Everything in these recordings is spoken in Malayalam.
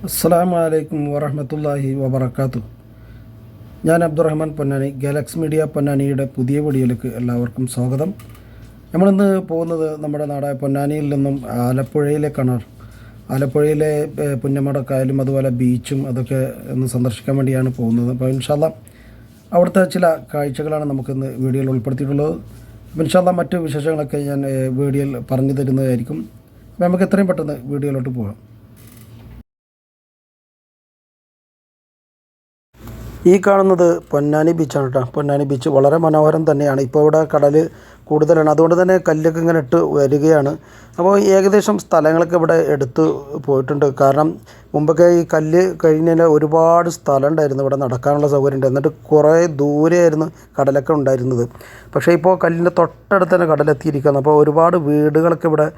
അസ്സലാമു അലൈക്കും വറഹ്മത്തുള്ളാഹി വബറകാതുഹു. ഞാൻ അബ്ദുറഹ്മാൻ പൊന്നാനി, ഗാലക്സ് മീഡിയ പൊന്നാനിയുടെ പുതിയ വീഡിയോയിലേക്ക് എല്ലാവർക്കും സ്വാഗതം. നമ്മളിന്ന് പോകുന്നത് നമ്മുടെ നാടായ പൊന്നാനിയിൽ നിന്നും ആലപ്പുഴയിലേക്കാണ്. ആലപ്പുഴയിലെ പുന്നമടക്കായലും അതുപോലെ ബീച്ചും അതൊക്കെ ഒന്ന് സന്ദർശിക്കാൻ വേണ്ടിയാണ് പോകുന്നത്. അപ്പോൾ ഇൻഷാ അല്ലാഹ് അവിടുത്തെ ചില കാഴ്ചകളാണ് നമുക്കിന്ന് വീഡിയോയിൽ ഉൾപ്പെടുത്തിയിട്ടുള്ളത്. അപ്പോൾ ഇൻഷാ അല്ലാഹ് മറ്റു വിശേഷങ്ങളൊക്കെ ഞാൻ വീഡിയോയിൽ പറഞ്ഞു തരുന്നതായിരിക്കും. അപ്പോൾ നമുക്ക് എത്രയും പെട്ടെന്ന് വീഡിയോയിലോട്ട് പോകാം. ഈ കാണുന്നത് പൊന്നാനി ബീച്ചാണ് കേട്ടോ. പൊന്നാനി ബീച്ച് വളരെ മനോഹരം തന്നെയാണ്. ഇപ്പോൾ ഇവിടെ കടൽ കൂടുതലാണ്, അതുകൊണ്ട് തന്നെ കല്ലൊക്കെ ഇങ്ങനെ ഇട്ട് വരികയാണ്. അപ്പോൾ ഏകദേശം സ്ഥലങ്ങളൊക്കെ ഇവിടെ എടുത്ത് പോയിട്ടുണ്ട്. കാരണം മുമ്പൊക്കെ ഈ കല്ല് കഴിഞ്ഞാൽ ഒരുപാട് സ്ഥലം ഉണ്ടായിരുന്നു, ഇവിടെ നടക്കാനുള്ള സൗകര്യം ഉണ്ട്. എന്നിട്ട് കുറേ ദൂരെയായിരുന്നു കടലൊക്കെ ഉണ്ടായിരുന്നത്. പക്ഷേ ഇപ്പോൾ കല്ലിൻ്റെ തൊട്ടടുത്ത് തന്നെ കടലെത്തിയിരിക്കുകയാണ്. അപ്പോൾ ഒരുപാട് വീടുകളൊക്കെ ഇവിടെ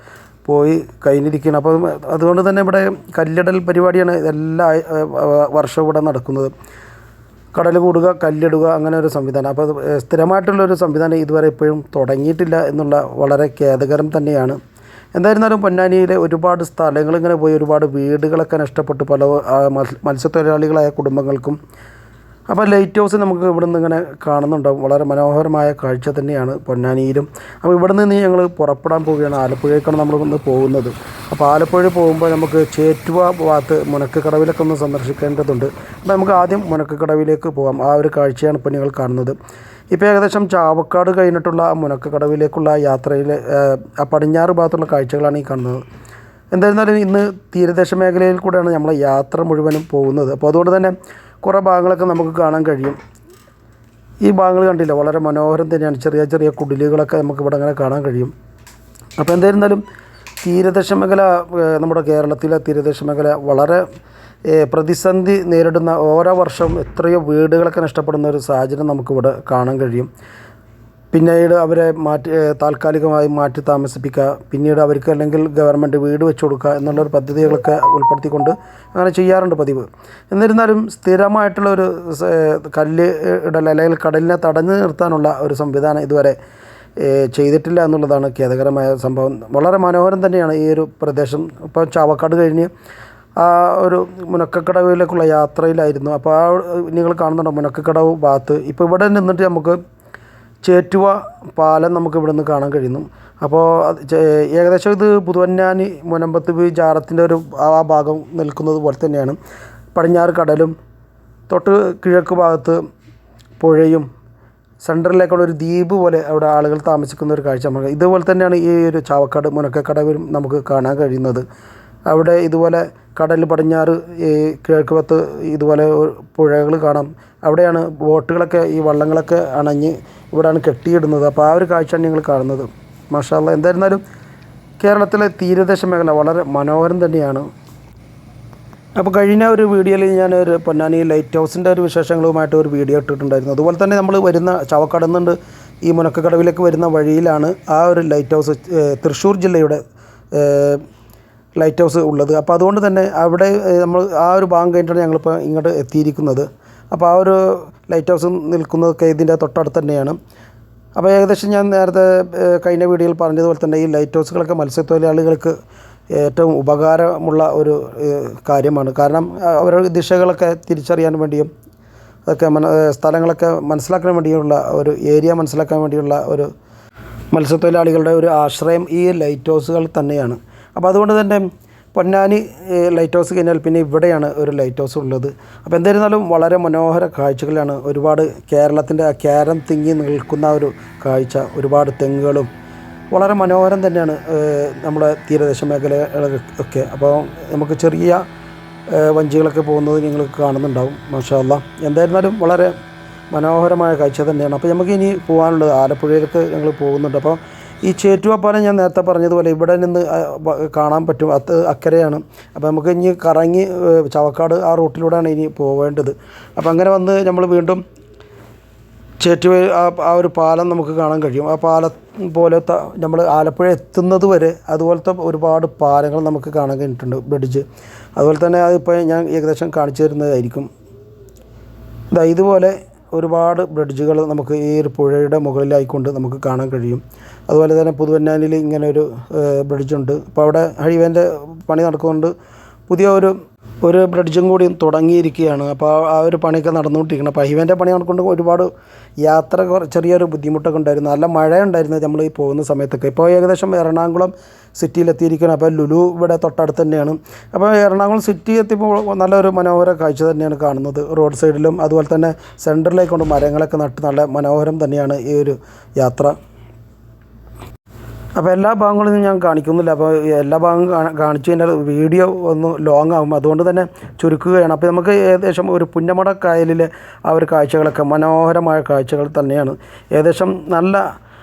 പോയി കഴിഞ്ഞിരിക്കുകയാണ്. അപ്പോൾ അതുകൊണ്ട് തന്നെ ഇവിടെ കല്ലിടൽ പരിപാടിയാണ് എല്ലാ വർഷവും ഇവിടെ നടക്കുന്നത്. കടൽ കൂടുക, കല്ലിടുക, അങ്ങനെ ഒരു സംവിധാനം. അപ്പോൾ സ്ഥിരമായിട്ടുള്ളൊരു സംവിധാനം ഇതുവരെ ഇപ്പോഴും തുടങ്ങിയിട്ടില്ല എന്നുള്ള വളരെ ഖേദകരം തന്നെയാണ്. എന്തായിരുന്നാലും പൊന്നാനിയിലെ ഒരുപാട് സ്ഥലങ്ങളിങ്ങനെ പോയി ഒരുപാട് വീടുകളൊക്കെ നഷ്ടപ്പെട്ടു പല മത്സ്യത്തൊഴിലാളികളായ കുടുംബങ്ങൾക്കും. അപ്പോൾ ലൈറ്റ് ഹൗസ് നമുക്ക് ഇവിടെ നിന്ന് ഇങ്ങനെ കാണുന്നുണ്ടാവും. വളരെ മനോഹരമായ കാഴ്ച തന്നെയാണ് പൊന്നാനിയിലും. അപ്പോൾ ഇവിടെ നിന്ന് ഞങ്ങൾ പുറപ്പെടാൻ പോവുകയാണ്. ആലപ്പുഴയ്ക്കാണ് നമ്മൾ ഇന്ന് പോകുന്നത്. അപ്പോൾ ആലപ്പുഴ പോകുമ്പോൾ നമുക്ക് ചേറ്റുവ ഭാഗത്ത് മുനക്കക്കടവിലൊക്കെ ഒന്ന് സന്ദർശിക്കേണ്ടതുണ്ട്. അപ്പോൾ നമുക്ക് ആദ്യം മുനക്കക്കടവിലേക്ക് പോകാം. ആ ഒരു കാഴ്ചയാണ് ഇപ്പോൾ നിങ്ങൾ കാണുന്നത്. ഇപ്പോൾ ഏകദേശം ചാവക്കാട് കഴിഞ്ഞിട്ടുള്ള മുനക്കക്കടവിലേക്കുള്ള യാത്രയിൽ ആ പടിഞ്ഞാറ് ഭാഗത്തുള്ള കാഴ്ചകളാണ് ഈ കാണുന്നത്. എന്തായിരുന്നാലും ഇന്ന് തീരദേശ മേഖലയിൽ കൂടെയാണ് നമ്മളെ യാത്ര മുഴുവനും പോകുന്നത്. അപ്പോൾ അതുകൊണ്ട് തന്നെ കുറേ ഭാഗങ്ങളൊക്കെ നമുക്ക് കാണാൻ കഴിയും. ഈ ഭാഗങ്ങൾ കണ്ടില്ല, വളരെ മനോഹരം തന്നെയാണ്. ചെറിയ ചെറിയ കുടിലുകളൊക്കെ നമുക്ക് ഇവിടെ അങ്ങനെ കാണാൻ കഴിയും. അപ്പോൾ എന്തായിരുന്നാലും തീരദേശ മേഖല, നമ്മുടെ കേരളത്തിലെ തീരദേശ മേഖല വളരെ പ്രതിസന്ധി നേരിടുന്ന, ഓരോ വർഷവും എത്രയോ വീടുകളൊക്കെ നഷ്ടപ്പെടുന്ന ഒരു സാഹചര്യം നമുക്കിവിടെ കാണാൻ കഴിയും. പിന്നീട് അവരെ താൽക്കാലികമായി മാറ്റി താമസിപ്പിക്കുക, പിന്നീട് അവർക്ക് അല്ലെങ്കിൽ ഗവൺമെൻറ് വീട് വെച്ച് കൊടുക്കുക എന്നുള്ളൊരു പദ്ധതികളൊക്കെ ഉൾപ്പെടുത്തിക്കൊണ്ട് അങ്ങനെ ചെയ്യാറുണ്ട് പതിവ്. എന്നിരുന്നാലും സ്ഥിരമായിട്ടുള്ളൊരു കല്ല് ഇടൽ അല്ലെങ്കിൽ കടലിനെ തടഞ്ഞു നിർത്താനുള്ള ഒരു സംവിധാനം ഇതുവരെ ചെയ്തിട്ടില്ല എന്നുള്ളതാണ് ഖേദകരമായ സംഭവം. വളരെ മനോഹരം തന്നെയാണ് ഈ ഒരു പ്രദേശം. ഇപ്പോൾ ചാവക്കാട് കഴിഞ്ഞ് ആ ഒരു മുനക്കക്കടവിലേക്കുള്ള യാത്രയിലായിരുന്നു. അപ്പോൾ ആ നിങ്ങൾ കാണുന്നുണ്ടോ മുനക്കക്കടവ് ഭാഗത്ത്. ഇപ്പോൾ ഇവിടെ നിന്നിട്ട് നമുക്ക് ചേറ്റുവ പാലം നമുക്ക് ഇവിടെ നിന്ന് കാണാൻ കഴിയുന്നു. അപ്പോൾ ഏകദേശം ഇത് പുതുവന്നാനി മുനമ്പത്ത് ജാറത്തിൻ്റെ ഒരു ആ ഭാഗം നിൽക്കുന്നത് പോലെ തന്നെയാണ്. പടിഞ്ഞാറ് കടലും തൊട്ട് കിഴക്ക് ഭാഗത്ത് പുഴയും സെൻറ്ററിലേക്കുള്ള ഒരു ദ്വീപ് പോലെ അവിടെ ആളുകൾ താമസിക്കുന്ന ഒരു കാഴ്ച നമുക്ക് ഇതുപോലെ തന്നെയാണ് ഈ ഒരു ചാവക്കാട് മുനക്കക്കടവിലും നമുക്ക് കാണാൻ കഴിയുന്നത്. അവിടെ ഇതുപോലെ കടൽ പടിഞ്ഞാറ് ഈ കിഴക്ക് ഭാഗത്ത് ഇതുപോലെ പുഴകൾ കാണാം. അവിടെയാണ് ബോട്ടുകളൊക്കെ ഈ വള്ളങ്ങളൊക്കെ അണഞ്ഞ് ഇവിടെയാണ് കെട്ടിയിടുന്നത്. അപ്പോൾ ആ ഒരു കാഴ്ചയാണ് നിങ്ങൾ കാണുന്നത്. മാഷാ അല്ലാഹ്. എന്തായിരുന്നാലും കേരളത്തിലെ തീരദേശ മേഖല വളരെ മനോഹരം തന്നെയാണ്. അപ്പോൾ കഴിഞ്ഞ ഒരു വീഡിയോയിൽ ഞാനൊരു പൊന്നാനി ലൈറ്റ് ഹൗസിൻ്റെ ഒരു വിശേഷങ്ങളുമായിട്ട് ഒരു വീഡിയോ ഇട്ടിട്ടുണ്ടായിരുന്നു. അതുപോലെ തന്നെ നമ്മൾ വരുന്ന ചാവക്കാട് നിന്നുണ്ട് ഈ മുനക്കക്കടവിലേക്ക് വരുന്ന വഴിയിലാണ് ആ ഒരു ലൈറ്റ് ഹൗസ്, തൃശ്ശൂർ ജില്ലയുടെ ലൈറ്റ് ഹൗസ് ഉള്ളത്. അപ്പോൾ അതുകൊണ്ട് തന്നെ അവിടെ നമ്മൾ ആ ഒരു ഭാഗം കഴിഞ്ഞിട്ടാണ് ഞങ്ങളിപ്പോൾ ഇങ്ങോട്ട് എത്തിയിരിക്കുന്നത്. അപ്പോൾ ആ ഒരു ലൈറ്റ് ഹൗസ് നിൽക്കുന്നതൊക്കെ ഇതിൻ്റെ തൊട്ടടുത്ത് തന്നെയാണ്. അപ്പോൾ ഏകദേശം ഞാൻ നേരത്തെ കഴിഞ്ഞ വീഡിയോയിൽ പറഞ്ഞതുപോലെ തന്നെ ഈ ലൈറ്റ് ഹൗസുകളൊക്കെ മത്സ്യത്തൊഴിലാളികൾക്ക് ഏറ്റവും ഉപകാരമുള്ള ഒരു കാര്യമാണ്. കാരണം അവരുടെ ദിശകളൊക്കെ തിരിച്ചറിയാൻ വേണ്ടിയും അതൊക്കെ സ്ഥലങ്ങളൊക്കെ മനസ്സിലാക്കാൻ വേണ്ടിയുള്ള ഒരു ഏരിയ മനസ്സിലാക്കാൻ വേണ്ടിയുള്ള ഒരു മത്സ്യത്തൊഴിലാളികളുടെ ഒരു ആശ്രയം ഈ ലൈറ്റ് ഹൗസുകൾ തന്നെയാണ്. അപ്പോൾ അതുകൊണ്ട് തന്നെ പൊന്നാനി ലൈറ്റ് ഹൗസ് കഴിഞ്ഞാൽ പിന്നെ ഇവിടെയാണ് ഒരു ലൈറ്റ് ഹൗസ് ഉള്ളത്. അപ്പോൾ എന്തായിരുന്നാലും വളരെ മനോഹര കാഴ്ചകളാണ്. ഒരുപാട് കേരളത്തിൻ്റെ കേരം തിങ്ങി നിൽക്കുന്ന ഒരു കാഴ്ച, ഒരുപാട് തെങ്ങുകളും വളരെ മനോഹരം തന്നെയാണ് നമ്മുടെ തീരദേശ മേഖലകളൊക്കെ. അപ്പോൾ നമുക്ക് ചെറിയ വഞ്ചികളൊക്കെ പോകുന്നത് നിങ്ങൾ കാണുന്നുണ്ടാവും. മാഷാ അല്ലാഹ്. എന്തായിരുന്നാലും വളരെ മനോഹരമായ കാഴ്ച തന്നെയാണ്. അപ്പോൾ നമുക്ക് ഇനി പോകാനുള്ളത് ആലപ്പുഴയിലേക്ക് ഞങ്ങൾ പോകുന്നുണ്ട്. അപ്പോൾ ഈ ചേറ്റുവ പാലം ഞാൻ നേരത്തെ പറഞ്ഞതുപോലെ ഇവിടെ നിന്ന് കാണാൻ പറ്റും, അക്കരെയാണ്. അപ്പോൾ നമുക്ക് ഇനി കറങ്ങി ചാവക്കാട് ആ റൂട്ടിലൂടെയാണ് ഇനി പോവേണ്ടത്. അപ്പോൾ അങ്ങനെ വന്ന് നമ്മൾ വീണ്ടും ചേറ്റുവ ആ ഒരു പാലം നമുക്ക് കാണാൻ കഴിയും. ആ പാലം പോലത്തെ നമ്മൾ ആലപ്പുഴ എത്തുന്നത് വരെ അതുപോലത്തെ ഒരുപാട് പാലങ്ങൾ നമുക്ക് കാണാൻ കഴിഞ്ഞിട്ടുണ്ട്, ബ്രിഡ്ജ്. അതുപോലെ തന്നെ അതിപ്പോൾ ഞാൻ ഏകദേശം കാണിച്ചു തരുന്നതായിരിക്കും. ഇതുപോലെ ഒരുപാട് ബ്രിഡ്ജുകൾ നമുക്ക് ഈ ഒരു പുഴയുടെ മുകളിലായിക്കൊണ്ട് നമുക്ക് കാണാൻ കഴിയും. അതുപോലെ തന്നെ പുതുവന്നാനിൽ ഇങ്ങനെ ഒരു ബ്രിഡ്ജുണ്ട്. അപ്പോൾ അവിടെ ഹൈവേൻ്റെ പണി നടക്കുന്നുണ്ട്. പുതിയ ഒരു ഒരു ബ്രിഡ്ജും കൂടി തുടങ്ങിയിരിക്കുകയാണ്. അപ്പോൾ ആ ഒരു പണിയൊക്കെ നടന്നുകൊണ്ടിരിക്കണം. അപ്പോൾ ഹൈവേൻ്റെ പണി കൊണ്ട് ഒരുപാട് യാത്ര ചെറിയൊരു ബുദ്ധിമുട്ടൊക്കെ ഉണ്ടായിരുന്നു. നല്ല മഴ ഉണ്ടായിരുന്നു നമ്മൾ ഈ പോകുന്ന സമയത്തൊക്കെ. ഇപ്പോൾ ഏകദേശം എറണാകുളം സിറ്റിയിലെത്തിയിരിക്കുകയാണ്. അപ്പോൾ ലുലു ഇവിടെ തൊട്ടടുത്ത് തന്നെയാണ്. അപ്പോൾ എറണാകുളം സിറ്റി എത്തിയപ്പോൾ നല്ലൊരു മനോഹര കാഴ്ച തന്നെയാണ് കാണുന്നത്. റോഡ് സൈഡിലും അതുപോലെ തന്നെ സെൻറ്ററിലേക്ക് കൊണ്ട് മരങ്ങളൊക്കെ നട്ട് നല്ല മനോഹരം തന്നെയാണ് ഈ ഒരു യാത്ര. അപ്പോൾ എല്ലാ ഭാഗങ്ങളും ഞാൻ കാണിക്കുന്നില്ല. അപ്പോൾ എല്ലാ ഭാഗവും കാണിച്ചു കഴിഞ്ഞാൽ വീഡിയോ ഒന്ന് ലോങ് ആകും. അതുകൊണ്ട് തന്നെ ചുരുക്കുകയാണ്. അപ്പോൾ നമുക്ക് ഏകദേശം ഒരു പുന്നമട കായലിലെ ആ ഒരു കാഴ്ചകളൊക്കെ മനോഹരമായ കാഴ്ചകൾ തന്നെയാണ്. ഏകദേശം നല്ല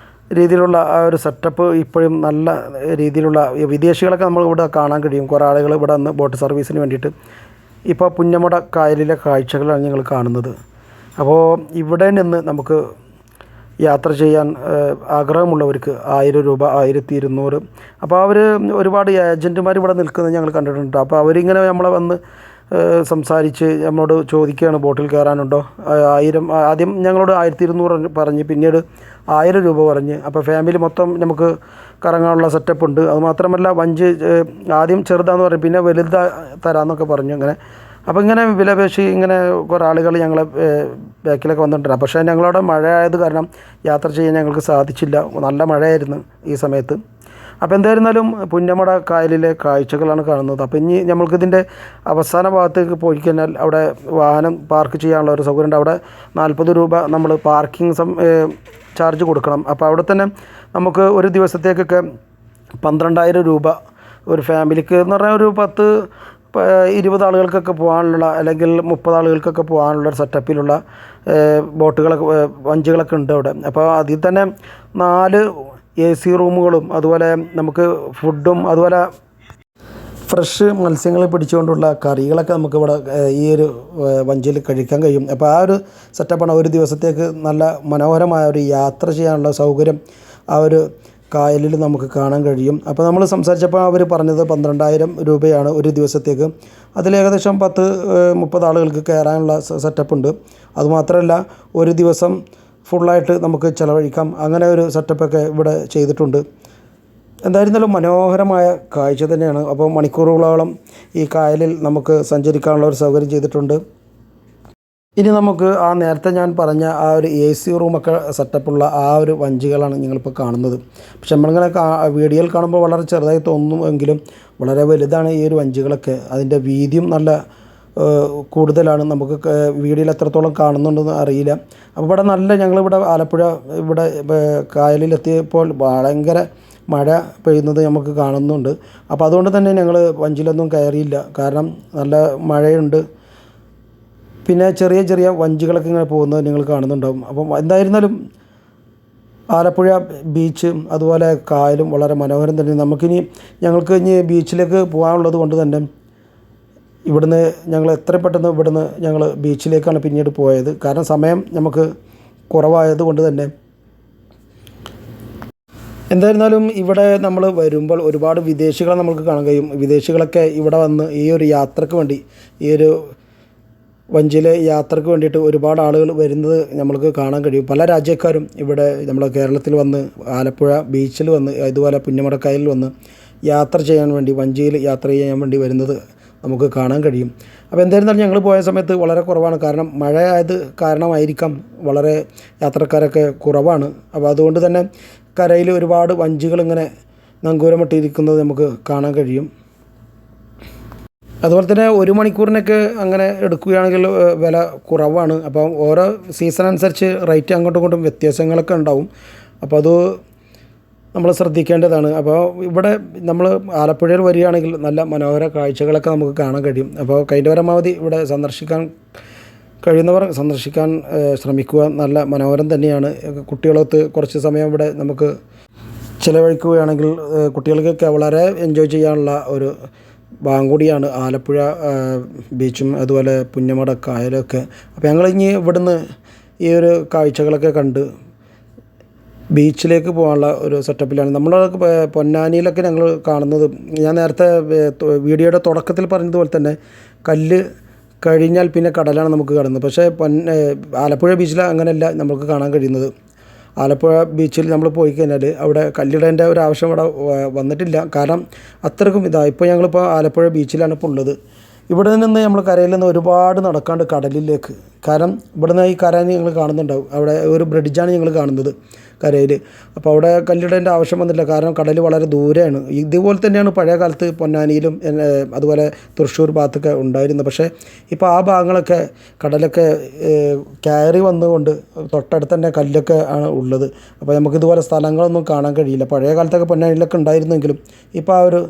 രീതിയിലുള്ള ആ ഒരു സെറ്റപ്പ് ഇപ്പോഴും നല്ല രീതിയിലുള്ള വിദേശികളൊക്കെ നമ്മൾ ഇവിടെ കാണാൻ കഴിയും. കുറേ ആളുകൾ ഇവിടെ നിന്ന് ബോട്ട് സർവീസിന് വേണ്ടിയിട്ട് ഇപ്പോൾ പുന്നമട കായലിലെ കാഴ്ചകളാണ് ഞങ്ങൾ കാണുന്നത്. അപ്പോൾ ഇവിടെ നിന്ന് നമുക്ക് യാത്ര ചെയ്യാൻ ആഗ്രഹമുള്ളവർക്ക് 1000 രൂപ, 1200. അപ്പോൾ അവർ ഒരുപാട് ഏജൻറ്റുമാർ ഇവിടെ നിൽക്കുന്നത് ഞങ്ങൾ കണ്ടിട്ടുണ്ട്. അപ്പോൾ അവരിങ്ങനെ നമ്മളെ വന്ന് സംസാരിച്ച് നമ്മളോട് ചോദിക്കുകയാണ് ബോട്ടിൽ കയറാനുണ്ടോ. 1000 ആദ്യം ഞങ്ങളോട് 1200 പറഞ്ഞ് പിന്നീട് 1000 രൂപ പറഞ്ഞ്. അപ്പോൾ ഫാമിലി മൊത്തം നമുക്ക് കറങ്ങാനുള്ള സെറ്റപ്പ് ഉണ്ട്. അതുമാത്രമല്ല വഞ്ചി ആദ്യം ചെറുതാന്ന് പറഞ്ഞു, പിന്നെ വലുതാ തരാമെന്നൊക്കെ പറഞ്ഞു. അങ്ങനെ അപ്പോൾ ഇങ്ങനെ വിലപേശി ഇങ്ങനെ കുറേ ആളുകൾ ഞങ്ങളെ ബാക്കിലൊക്കെ വന്നിട്ടുണ്ട്. പക്ഷേ ഞങ്ങളവിടെ മഴ ആയത് കാരണം യാത്ര ചെയ്യാൻ ഞങ്ങൾക്ക് സാധിച്ചില്ല. നല്ല മഴയായിരുന്നു ഈ സമയത്ത്. അപ്പോൾ എന്തായിരുന്നാലും പുന്നമട കായലിലെ കാഴ്ചകളാണ് കാണുന്നത്. അപ്പോൾ ഇനി നമ്മൾക്കിതിൻ്റെ അവസാന ഭാഗത്തേക്ക് പോയി കഴിഞ്ഞാൽ അവിടെ വാഹനം പാർക്ക് ചെയ്യാനുള്ള ഒരു സൗകര്യമുണ്ട്. അവിടെ 40 രൂപ നമ്മൾ പാർക്കിംഗ് ചാർജ് കൊടുക്കണം. അപ്പോൾ അവിടെ തന്നെ നമുക്ക് ഒരു ദിവസത്തേക്കൊക്കെ 12,000 രൂപ ഒരു ഫാമിലിക്ക് എന്ന് പറഞ്ഞാൽ ഒരു 20 ആളുകൾക്കൊക്കെ പോകാനുള്ള അല്ലെങ്കിൽ 30 ആളുകൾക്കൊക്കെ പോകാനുള്ള ഒരു സെറ്റപ്പിലുള്ള ബോട്ടുകളൊക്കെ വഞ്ചികളൊക്കെ ഉണ്ട് അവിടെ. അപ്പോൾ അതിൽ തന്നെ 4 AC റൂമുകളും അതുപോലെ നമുക്ക് ഫുഡും അതുപോലെ ഫ്രഷ് മത്സ്യങ്ങൾ പിടിച്ചുകൊണ്ടുള്ള കറികളൊക്കെ നമുക്കിവിടെ ഈ ഒരു വഞ്ചിയിൽ കഴിക്കാൻ കഴിയും. അപ്പോൾ ആ ഒരു സെറ്റപ്പാണ്. ഒരു ദിവസത്തേക്ക് നല്ല മനോഹരമായ ഒരു യാത്ര ചെയ്യാനുള്ള സൗകര്യം ആ ഒരു കായലിൽ നമുക്ക് കാണാൻ കഴിയും. അപ്പോൾ നമ്മൾ സംസാരിച്ചപ്പോൾ അവർ പറഞ്ഞത് 12,000 രൂപയാണ് ഒരു ദിവസത്തേക്ക്. അതിലേകദേശം 30 ആളുകൾക്ക് കയറാനുള്ള സെറ്റപ്പ് ഉണ്ട്. അതുമാത്രമല്ല ഒരു ദിവസം ഫുള്ളായിട്ട് നമുക്ക് ചിലവഴിക്കാം. അങ്ങനെ ഒരു സെറ്റപ്പൊക്കെ ഇവിടെ ചെയ്തിട്ടുണ്ട്. എന്തായിരുന്നാലും മനോഹരമായ കാഴ്ച തന്നെയാണ്. അപ്പോൾ മണിക്കൂറുകളോളം ഈ കായലിൽ നമുക്ക് സഞ്ചരിക്കാനുള്ള ഒരു സൗകര്യം ചെയ്തിട്ടുണ്ട്. ഇനി നമുക്ക് ആ നേരത്തെ ഞാൻ പറഞ്ഞ ആ ഒരു AC റൂമൊക്കെ സെറ്റപ്പുള്ള ആ ഒരു വഞ്ചികളാണ് നിങ്ങളിപ്പോൾ കാണുന്നത്. പക്ഷെ നമ്മളിങ്ങനെ വീഡിയോയിൽ കാണുമ്പോൾ വളരെ ചെറുതായി തോന്നുമെങ്കിലും വളരെ വലുതാണ് ഈ ഒരു വഞ്ചികളൊക്കെ. അതിൻ്റെ വീതിയും നല്ല കൂടുതലാണ്. നമുക്ക് വീഡിയോയിൽ എത്രത്തോളം കാണുന്നുണ്ടെന്ന് അറിയില്ല. അപ്പോൾ ഇവിടെ ഞങ്ങളിവിടെ ആലപ്പുഴ ഇവിടെ കായലിലെത്തിയപ്പോൾ ഭയങ്കര മഴ പെയ്യുന്നത് നമുക്ക് കാണുന്നുണ്ട്. അപ്പോൾ അതുകൊണ്ട് തന്നെ ഞങ്ങൾ വഞ്ചിയിലൊന്നും കയറിയില്ല. കാരണം നല്ല മഴയുണ്ട്. പിന്നെ ചെറിയ വഞ്ചികളൊക്കെ ഇങ്ങനെ പോകുന്നത് നിങ്ങൾ കാണുന്നുണ്ടാവും. അപ്പം എന്തായിരുന്നാലും ആലപ്പുഴ ബീച്ചും അതുപോലെ കായലും വളരെ മനോഹരം തന്നെ. ഞങ്ങൾക്ക് ഇനി ബീച്ചിലേക്ക് പോകാനുള്ളത് കൊണ്ട് തന്നെ ഇവിടുന്ന് ഞങ്ങൾ എത്ര പെട്ടെന്ന് ഇവിടുന്ന് ഞങ്ങൾ ബീച്ചിലേക്കാണ് പിന്നീട് പോയത്. കാരണം സമയം നമുക്ക് കുറവായത് കൊണ്ട് തന്നെ. എന്തായിരുന്നാലും ഇവിടെ നമ്മൾ വരുമ്പോൾ ഒരുപാട് വിദേശികളെ നമുക്ക് കാണാൻ കഴിയും. വിദേശികളൊക്കെ ഇവിടെ വന്ന് ഈ ഒരു യാത്രക്ക് വേണ്ടി ഈ ഒരു വഞ്ചിയിലെ യാത്രക്ക് വേണ്ടിയിട്ട് ഒരുപാട് ആളുകൾ വരുന്നത് നമ്മൾക്ക് കാണാൻ കഴിയും. പല രാജ്യക്കാരും ഇവിടെ നമ്മുടെ കേരളത്തിൽ വന്ന് ആലപ്പുഴ ബീച്ചിൽ വന്ന് ഇതുപോലെ പുന്നമടക്കായലിൽ വന്ന് യാത്ര ചെയ്യാൻ വേണ്ടി വഞ്ചിയിൽ യാത്ര ചെയ്യാൻ വേണ്ടി വരുന്നത് നമുക്ക് കാണാൻ കഴിയും. അപ്പോൾ എന്തായിരുന്നാലും ഞങ്ങൾ പോയ സമയത്ത് വളരെ കുറവാണ്. കാരണം മഴ ആയത് കാരണമായിരിക്കാം വളരെ യാത്രക്കാരൊക്കെ കുറവാണ്. അപ്പോൾ അതുകൊണ്ട് തന്നെ കരയിൽ ഒരുപാട് വഞ്ചികൾ ഇങ്ങനെ നങ്കൂരമിട്ടിരിക്കുന്നത് നമുക്ക് കാണാൻ കഴിയും. അതുപോലെ തന്നെ 1 മണിക്കൂറിനൊക്കെ അങ്ങനെ എടുക്കുകയാണെങ്കിൽ വില കുറവാണ്. അപ്പോൾ ഓരോ സീസൺ അനുസരിച്ച് റേറ്റ് അങ്ങോട്ടും ഇങ്ങോട്ടും വ്യത്യാസങ്ങളൊക്കെ ഉണ്ടാവും. അപ്പോൾ അത് നമ്മൾ ശ്രദ്ധിക്കേണ്ടതാണ്. അപ്പോൾ ഇവിടെ നമ്മൾ ആലപ്പുഴയിൽ വരികയാണെങ്കിൽ നല്ല മനോഹര കാഴ്ചകളൊക്കെ നമുക്ക് കാണാൻ കഴിയും. അപ്പോൾ കഴിഞ്ഞ പരമാവധി ഇവിടെ സന്ദർശിക്കാൻ കഴിയുന്നവർ സന്ദർശിക്കാൻ ശ്രമിക്കുക. നല്ല മനോഹരം തന്നെയാണ്. കുട്ടികളൊത്ത് കുറച്ച് സമയം ഇവിടെ നമുക്ക് ചിലവഴിക്കുകയാണെങ്കിൽ കുട്ടികൾക്കൊക്കെ വളരെ എൻജോയ് ചെയ്യാനുള്ള ഒരു ഭാഗം കൂടിയാണ് ആലപ്പുഴ ബീച്ചും അതുപോലെ പുന്നമട കായലൊക്കെ. അപ്പോൾ ഞങ്ങൾ ഇനി ഇവിടുന്ന് ഈ ഒരു കാഴ്ചകളൊക്കെ കണ്ട് ബീച്ചിലേക്ക് പോകാനുള്ള ഒരു സെറ്റപ്പിലാണ്. നമ്മൾ പൊന്നാനിയിലൊക്കെ ഞങ്ങൾ കാണുന്നത് ഞാൻ നേരത്തെ വീഡിയോയുടെ തുടക്കത്തിൽ പറഞ്ഞതുപോലെ തന്നെ കല്ല് കഴിഞ്ഞാൽ പിന്നെ കടലാണ് നമുക്ക് കാണുന്നത്. പക്ഷേ ആലപ്പുഴ ബീച്ചിൽ അങ്ങനെയല്ല നമുക്ക് കാണാൻ കഴിയുന്നത്. ആലപ്പുഴ ബീച്ചിൽ നമ്മൾ പോയി കഴിഞ്ഞാൽ അവിടെ കല്ലിടേണ്ട ഒരു ആവശ്യം അവിടെ വന്നിട്ടില്ല. കാരണം അത്രക്കും ഇപ്പോൾ ഞങ്ങളിപ്പോൾ ആലപ്പുഴ ബീച്ചിലാണ് ഇപ്പോൾ ഉള്ളത്. ഇവിടെ നിന്ന് നമ്മൾ കരയിൽ നിന്ന് ഒരുപാട് നടക്കാണ്ട് കടലിലേക്ക്. കാരണം ഇവിടുന്ന് ഈ കര ഞങ്ങൾ കാണുന്നുണ്ടാവും, അവിടെ ഒരു ബ്രിഡ്ജാണ് ഞങ്ങൾ കാണുന്നത് കരയിൽ. അപ്പോൾ അവിടെ കല്ലിടേണ്ട ആവശ്യം വന്നില്ല, കാരണം കടൽ വളരെ ദൂരെയാണ്. ഇതുപോലെ തന്നെയാണ് പഴയ കാലത്ത് പൊന്നാനിയിലും അതുപോലെ തൃശ്ശൂർ ഭാഗത്തൊക്കെ ഉണ്ടായിരുന്നത്. പക്ഷേ ഇപ്പോൾ ആ ഭാഗങ്ങളൊക്കെ കടലൊക്കെ കയറി വന്നുകൊണ്ട് തൊട്ടടുത്ത് തന്നെ കല്ലൊക്കെ ആണ് ഉള്ളത്. അപ്പോൾ നമുക്കിതുപോലെ സ്ഥലങ്ങളൊന്നും കാണാൻ കഴിയില്ല. പഴയ കാലത്തൊക്കെ പൊന്നാനിയിലൊക്കെ ഉണ്ടായിരുന്നെങ്കിലും ഇപ്പോൾ ആ ഒരു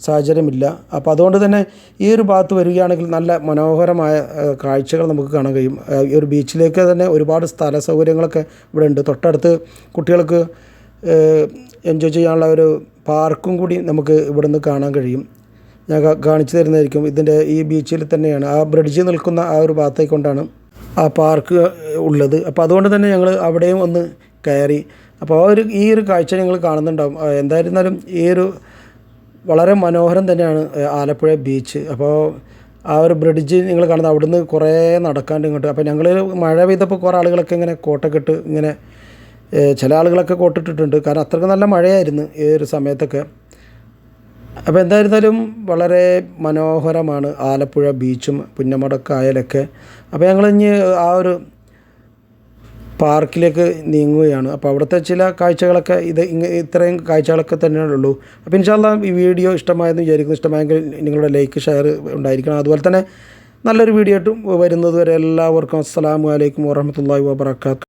സാഹചര്യമില്ല. അപ്പോൾ അതുകൊണ്ട് തന്നെ ഈ ഒരു ഭാഗത്ത് വരികയാണെങ്കിൽ നല്ല മനോഹരമായ കാഴ്ചകൾ നമുക്ക് കാണാൻ കഴിയും. ഈ ഒരു ബീച്ചിലേക്ക് തന്നെ ഒരുപാട് സ്ഥല സൗകര്യങ്ങളൊക്കെ ഇവിടെ ഉണ്ട്. തൊട്ടടുത്ത് കുട്ടികൾക്ക് എൻജോയ് ചെയ്യാനുള്ള ഒരു പാർക്കും കൂടി നമുക്ക് ഇവിടെ നിന്ന് കാണാൻ കഴിയും. ഞാൻ കാണിച്ചു തരുന്നതായിരിക്കും. ഇതിൻ്റെ ഈ ബീച്ചിൽ തന്നെയാണ്, ആ ബ്രിഡ്ജ് നിൽക്കുന്ന ആ ഒരു ഭാഗത്തേക്കൊണ്ടാണ് ആ പാർക്ക് ഉള്ളത്. അപ്പോൾ അതുകൊണ്ട് തന്നെ ഞങ്ങൾ അവിടെയും ഒന്ന് കയറി. അപ്പോൾ ഈ ഒരു കാഴ്ച ഞങ്ങൾ കാണുന്നുണ്ടാവും. എന്തായിരുന്നാലും ഈ ഒരു വളരെ മനോഹരം തന്നെയാണ് ആലപ്പുഴ ബീച്ച്. അപ്പോൾ ആ ഒരു ബ്രിഡ്ജ് നിങ്ങൾ കാണുന്നത്, അവിടുന്ന് കുറേ നടക്കാണ്ട് ഇങ്ങോട്ട്. അപ്പോൾ ഞങ്ങൾ മഴ പെയ്തപ്പോൾ കുറേ ആളുകളൊക്കെ ഇങ്ങനെ കോട്ടൊക്കെ ഇട്ട് ഇങ്ങനെ, ചില ആളുകളൊക്കെ കോട്ടിട്ടിട്ടുണ്ട്, കാരണം അത്രയ്ക്ക് നല്ല മഴയായിരുന്നു ഈ ഒരു സമയത്തൊക്കെ. അപ്പോൾ എന്തായിരുന്നാലും വളരെ മനോഹരമാണ് ആലപ്പുഴ ബീച്ചും പുന്നമട കായലൊക്കെ. അപ്പോൾ ഞങ്ങൾ ഇനി ആ ഒരു പാർക്കിലേക്ക് നീങ്ങുകയാണ്. അപ്പോൾ അവിടുത്തെ ചില കാഴ്ചകളൊക്കെ ഇത്രയും കാഴ്ചകളൊക്കെ തന്നെയുള്ളൂ. അപ്പോൾ ഇൻഷാ അല്ലാഹ് ഈ വീഡിയോ ഇഷ്ടമായെന്ന് വിചാരിക്കുന്നു. ഇഷ്ടമായെങ്കിൽ നിങ്ങളുടെ ലൈക്ക് ഷെയർ ഉണ്ടായിരിക്കണം. അതുപോലെ തന്നെ നല്ലൊരു വീഡിയോ ആയിട്ടും വരുന്നത് വരെ എല്ലാവർക്കും അസ്സലാമു അലൈക്കും വറഹ്മത്തുള്ളാഹി വബറകാതുഹു.